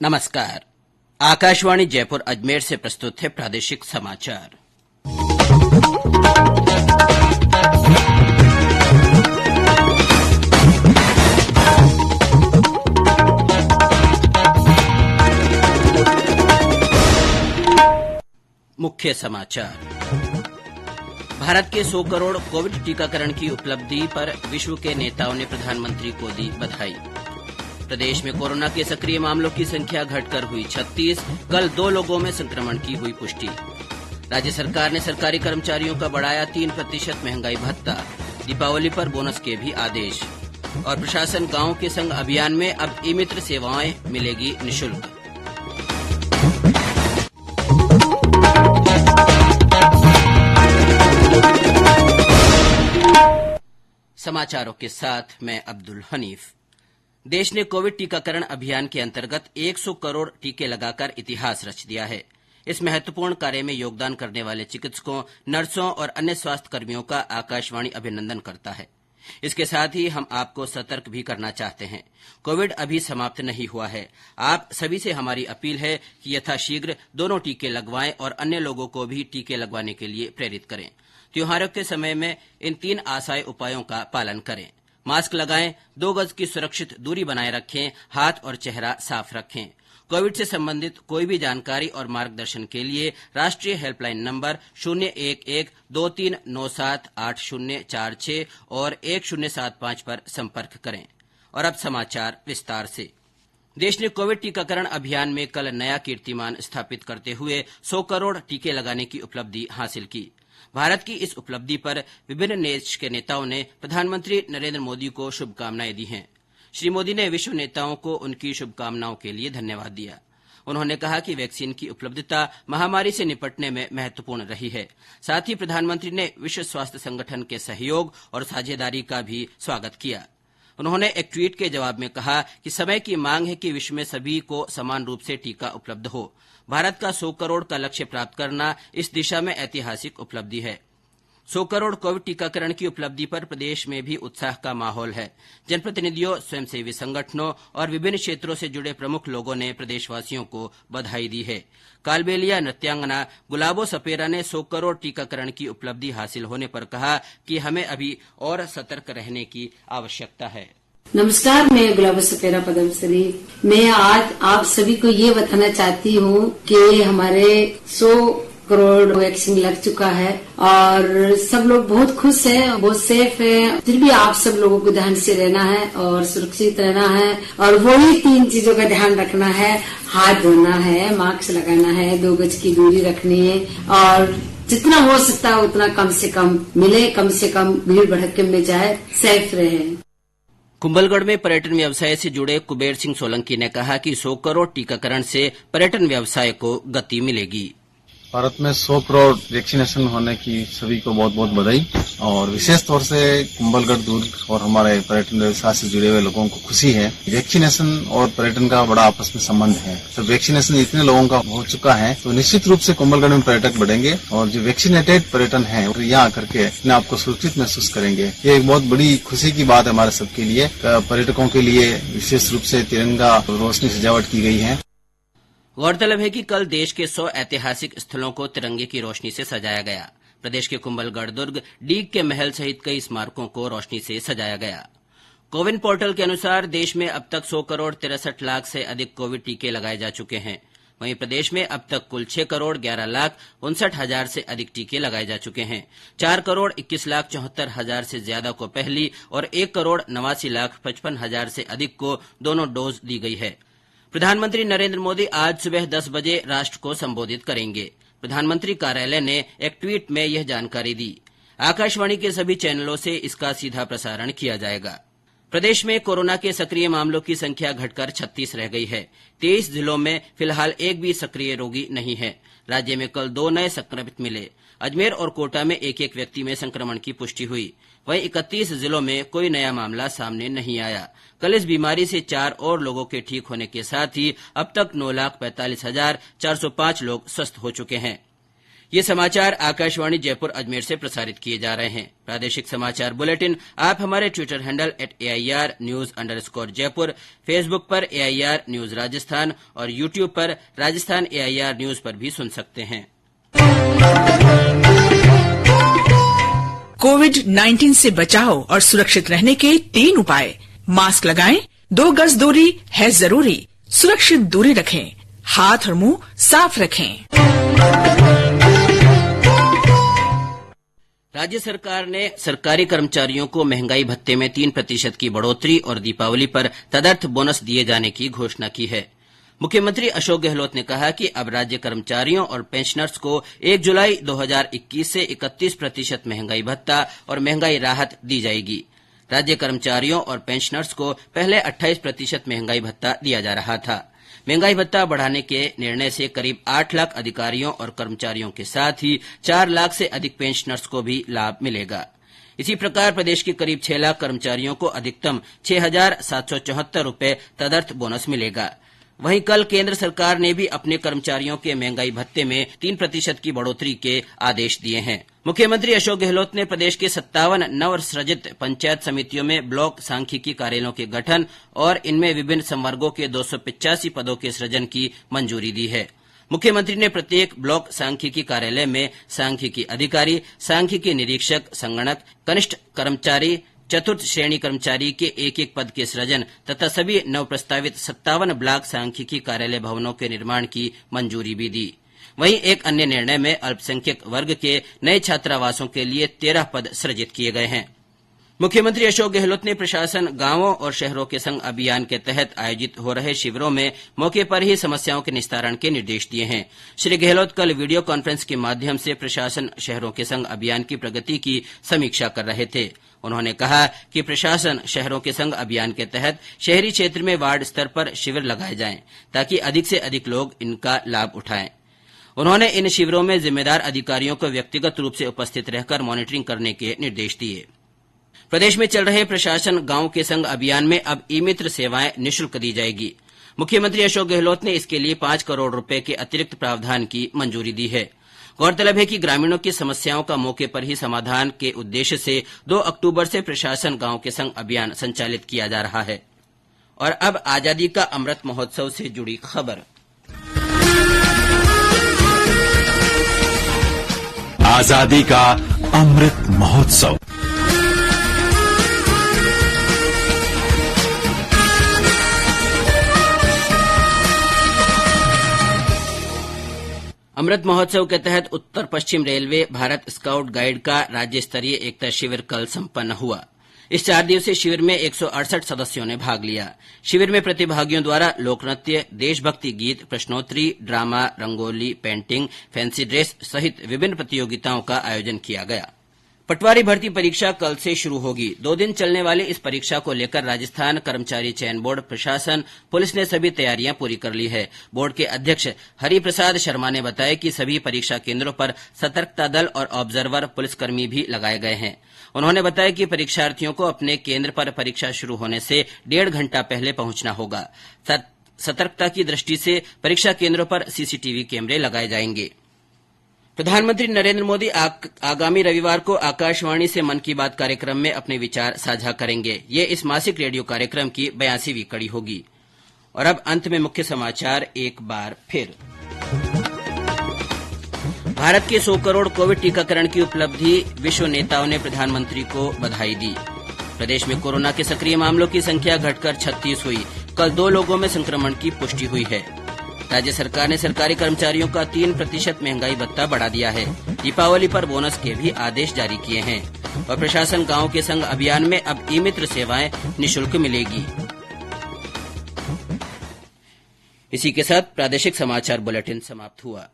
नमस्कार। आकाशवाणी जयपुर अजमेर से प्रस्तुत है प्रादेशिक समाचार। मुख्य समाचार। भारत के 100 करोड़ कोविड टीकाकरण की उपलब्धि पर विश्व के नेताओं ने प्रधानमंत्री को दी बधाई। प्रदेश में कोरोना के सक्रिय मामलों की संख्या घटकर हुई 36। कल 2 लोगों में संक्रमण की हुई पुष्टि। राज्य सरकार ने सरकारी कर्मचारियों का बढ़ाया 3% महंगाई भत्ता। दीपावली पर बोनस के भी आदेश। और प्रशासन गांव के संग अभियान में अब ई-मित्र सेवाएं मिलेगी निःशुल्क। समाचारों के साथ मैं अब्दुल हनीफ। देश ने कोविड टीकाकरण अभियान के अंतर्गत 100 करोड़ टीके लगाकर इतिहास रच दिया है। इस महत्वपूर्ण कार्य में योगदान करने वाले चिकित्सकों, नर्सों और अन्य स्वास्थ्य कर्मियों का आकाशवाणी अभिनंदन करता है। इसके साथ ही हम आपको सतर्क भी करना चाहते हैं। कोविड अभी समाप्त नहीं हुआ है। आप सभी से हमारी अपील है कि यथाशीघ्र दोनों टीके लगवाएं और अन्य लोगों को भी टीके लगवाने के लिए प्रेरित करें। त्योहारों के समय में इन 3 आसान उपायों का पालन करें। मास्क लगाएं, 2 गज की सुरक्षित दूरी बनाए रखें, हाथ और चेहरा साफ रखें। कोविड से संबंधित कोई भी जानकारी और मार्गदर्शन के लिए राष्ट्रीय हेल्पलाइन नंबर 011-2397-8046 और 1075 पर संपर्क करें। और अब समाचार विस्तार से। देश ने कोविड टीकाकरण अभियान में कल नया कीर्तिमान स्थापित करते हुए 100 करोड़ टीके लगाने की उपलब्धि हासिल की। भारत की इस उपलब्धि पर विभिन्न देश के नेताओं ने प्रधानमंत्री नरेंद्र मोदी को शुभकामनाएं दी हैं। श्री मोदी ने विश्व नेताओं को उनकी शुभकामनाओं के लिए धन्यवाद दिया। उन्होंने कहा कि वैक्सीन की उपलब्धता महामारी से निपटने में महत्वपूर्ण रही है। साथ ही प्रधानमंत्री ने विश्व स्वास्थ्य संगठन के सहयोग और साझेदारी का भी स्वागत किया। उन्होंने एक ट्वीट के जवाब में कहा कि समय की मांग है कि विश्व में सभी को समान रूप से टीका उपलब्ध हो। भारत का 100 करोड़ का लक्ष्य प्राप्त करना इस दिशा में ऐतिहासिक उपलब्धि है। 100 करोड़ कोविड टीकाकरण की उपलब्धि पर प्रदेश में भी उत्साह का माहौल है। जनप्रतिनिधियों, स्वयंसेवी संगठनों और विभिन्न क्षेत्रों से जुड़े प्रमुख लोगों ने प्रदेशवासियों को बधाई दी है। कालबेलिया नृत्यांगना गुलाबो सपेरा ने 100 करोड़ टीकाकरण की उपलब्धि हासिल होने पर कहा कि हमें अभी और सतर्क रहने की आवश्यकता है। नमस्कार, मैं गुलाबो सपेरा पद्मश्री। मैं आज आप सभी को ये बताना चाहती हूँ कि हमारे 100 करोड़ वैक्सीन लग चुका है और सब लोग बहुत खुश हैं, बहुत सेफ हैं। फिर भी आप सब लोगों को ध्यान से रहना है और सुरक्षित रहना है और वही 3 चीजों का ध्यान रखना है। हाथ धोना है, मास्क लगाना है, 2 गज की दूरी रखनी है और जितना हो सकता है उतना कम से कम मिले, कम से कम भीड़ भड़के में जाए, सेफ रहे। कुंभलगढ़ में पर्यटन व्यवसाय से जुड़े कुबेर सिंह सोलंकी ने कहा कि 100 करोड़ टीकाकरण से पर्यटन व्यवसाय को गति मिलेगी। भारत में 100 करोड़ वैक्सीनेशन होने की सभी को बहुत बहुत बधाई और विशेष तौर से कुंभलगढ़ दुर्ग और हमारे पर्यटन व्यवसाय से जुड़े हुए लोगों को खुशी है। वैक्सीनेशन और पर्यटन का बड़ा आपस में संबंध है। तो वैक्सीनेशन इतने लोगों का हो चुका है तो निश्चित रूप से कुंभलगढ़ में पर्यटक बढ़ेंगे और जो वैक्सीनेटेड पर्यटन है यहाँ आकर के अपने आपको सुरक्षित महसूस करेंगे। ये एक बहुत बड़ी खुशी की बात है हमारे सबके लिए। पर्यटकों के लिए विशेष रूप से तिरंगा रोशनी सजावट की गई है। गौरतलब है कि कल देश के 100 ऐतिहासिक स्थलों को तिरंगे की रोशनी से सजाया गया। प्रदेश के कुंभलगढ़ दुर्ग, डीग के महल सहित कई स्मारकों को रोशनी से सजाया गया। कोविन पोर्टल के अनुसार देश में अब तक 100 करोड़ 63 लाख से अधिक कोविड टीके लगाए जा चुके हैं। वहीं प्रदेश में अब तक कुल 6 करोड़ 11 लाख 59 हजार से अधिक टीके लगाए जा चुके हैं। 4 करोड़ 21 लाख 74 हजार से ज्यादा को पहली और 1 करोड़ 89 लाख 55 हजार से अधिक को दोनों डोज दी गई है। प्रधानमंत्री नरेंद्र मोदी आज सुबह 10 बजे राष्ट्र को संबोधित करेंगे। प्रधानमंत्री कार्यालय ने एक ट्वीट में यह जानकारी दी। आकाशवाणी के सभी चैनलों से इसका सीधा प्रसारण किया जाएगा। प्रदेश में कोरोना के सक्रिय मामलों की संख्या घटकर 36 रह गई है। 23 जिलों में फिलहाल एक भी सक्रिय रोगी नहीं है। राज्य में कल 2 नए संक्रमित मिले। अजमेर और कोटा में एक एक व्यक्ति में संक्रमण की पुष्टि हुई। वहीं 31 जिलों में कोई नया मामला सामने नहीं आया। कल इस बीमारी से 4 और लोगों के ठीक होने के साथ ही अब तक 9,45,405 लोग स्वस्थ हो चुके हैं। ये समाचार आकाशवाणी जयपुर अजमेर से प्रसारित किए जा रहे हैं। प्रादेशिक समाचार बुलेटिन आप हमारे ट्विटर हैंडल @AIRnews_Jaipur, फेसबुक पर AIR न्यूज राजस्थान और यूट्यूब पर राजस्थान AIR न्यूज पर भी सुन सकते हैं। कोविड-19 से बचाव और सुरक्षित रहने के 3 उपाय। मास्क लगाएं, 2 गज दूरी है जरूरी, सुरक्षित दूरी रखें, हाथ और मुंह साफ रखें। राज्य सरकार ने सरकारी कर्मचारियों को महंगाई भत्ते में 3% की बढ़ोतरी और दीपावली पर तदर्थ बोनस दिए जाने की घोषणा की है। मुख्यमंत्री अशोक गहलोत ने कहा कि अब राज्य कर्मचारियों और पेंशनर्स को 1 जुलाई 2021 से 31% महंगाई भत्ता और महंगाई राहत दी जाएगी। राज्य कर्मचारियों और पेंशनर्स को पहले 28% महंगाई भत्ता दिया जा रहा था। महंगाई भत्ता बढ़ाने के निर्णय से करीब 8 लाख अधिकारियों और कर्मचारियों के साथ ही 4 लाख से अधिक पेंशनर्स को भी लाभ मिलेगा। इसी प्रकार प्रदेश के करीब 6 लाख कर्मचारियों को अधिकतम 6,774 रूपये तदर्थ बोनस मिलेगा। वहीं कल केंद्र सरकार ने भी अपने कर्मचारियों के महंगाई भत्ते में 3% की बढ़ोतरी के आदेश दिए हैं। मुख्यमंत्री अशोक गहलोत ने प्रदेश के 57 नवसृजित पंचायत समितियों में ब्लॉक सांख्यिकी कार्यालयों के गठन और इनमें विभिन्न संवर्गों के 285 पदों के सृजन की मंजूरी दी है। मुख्यमंत्री ने प्रत्येक ब्लॉक सांख्यिकी कार्यालय में सांख्यिकी अधिकारी, सांख्यिकी निरीक्षक, संगणक, कनिष्ठ कर्मचारी, चतुर्थ श्रेणी कर्मचारी के एक पद के सृजन तथा सभी नव प्रस्तावित 57 ब्लॉक सांख्यिकी कार्यालय भवनों के निर्माण की मंजूरी भी दी। वहीं एक अन्य निर्णय में अल्पसंख्यक वर्ग के नए छात्रावासों के लिए 13 पद सृजित किए गए हैं। मुख्यमंत्री अशोक गहलोत ने प्रशासन गांवों और शहरों के संग अभियान के तहत आयोजित हो रहे शिविरों में मौके पर ही समस्याओं के निस्तारण के निर्देश दिए हैं। श्री गहलोत कल वीडियो कॉन्फ्रेंस के माध्यम से प्रशासन शहरों के संग अभियान की प्रगति की समीक्षा कर रहे थे। उन्होंने कहा कि प्रशासन शहरों के संग अभियान के तहत शहरी क्षेत्र में वार्ड स्तर पर शिविर लगाए जाएं ताकि अधिक से अधिक लोग इनका लाभ उठाएं। उन्होंने इन शिविरों में जिम्मेदार अधिकारियों को व्यक्तिगत रूप से उपस्थित रहकर मॉनिटरिंग करने के निर्देश दिए। प्रदेश में चल रहे प्रशासन गांव के संग अभियान में अब ई-मित्र सेवाएं निःशुल्क दी जाएगी। मुख्यमंत्री अशोक गहलोत ने इसके लिए 5 करोड़ रुपए के अतिरिक्त प्रावधान की मंजूरी दी है। गौरतलब है कि ग्रामीणों की समस्याओं का मौके पर ही समाधान के उद्देश्य से 2 अक्टूबर से प्रशासन गांव के संग अभियान संचालित किया जा रहा है। और अब आजादी का अमृत महोत्सव से जुड़ी खबर। आजादी का अमृत महोत्सव। अमृत महोत्सव के तहत उत्तर पश्चिम रेलवे भारत स्काउट गाइड का राज्य स्तरीय एकता शिविर कल संपन्न हुआ। इस 4 दिवसीय शिविर में 168 सदस्यों ने भाग लिया। शिविर में प्रतिभागियों द्वारा लोकनृत्य, देशभक्ति गीत, प्रश्नोत्तरी, drama, rangoli, painting, fancy dress सहित विभिन्न प्रतियोगिताओं का आयोजन किया गया। पटवारी भर्ती परीक्षा कल से शुरू होगी। 2 दिन चलने वाली इस परीक्षा को लेकर राजस्थान कर्मचारी चयन बोर्ड, प्रशासन, पुलिस ने सभी तैयारियां पूरी कर ली है। बोर्ड के अध्यक्ष हरिप्रसाद शर्मा ने बताया कि सभी परीक्षा केंद्रों पर सतर्कता दल और ऑब्जर्वर पुलिसकर्मी भी लगाए गए हैं। उन्होंने बताया कि परीक्षार्थियों को अपने केंद्र पर परीक्षा शुरू होने से 1.5 घंटा पहले पहुंचना होगा। सतर्कता की दृष्टि से परीक्षा केंद्रों पर सीसीटीवी कैमरे लगाए जाएंगे। प्रधानमंत्री नरेंद्र मोदी आगामी रविवार को आकाशवाणी से मन की बात कार्यक्रम में अपने विचार साझा करेंगे। ये इस मासिक रेडियो कार्यक्रम की 82वीं कड़ी होगी। और अब अंत में मुख्य समाचार एक बार फिर। भारत के 100 करोड़ कोविड टीकाकरण की उपलब्धि, विश्व नेताओं ने प्रधानमंत्री को बधाई दी। प्रदेश में कोरोना के सक्रिय मामलों की संख्या घटकर 36 हुई। कल 2 लोगों में संक्रमण की पुष्टि हुई है। राज्य सरकार ने सरकारी कर्मचारियों का 3% महंगाई भत्ता बढ़ा दिया है। दीपावली पर बोनस के भी आदेश जारी किए हैं। और प्रशासन गांव के संग अभियान में अब ई-मित्र सेवाएं निःशुल्क मिलेगी। इसी के साथ प्रादेशिक समाचार बुलेटिन समाप्त हुआ।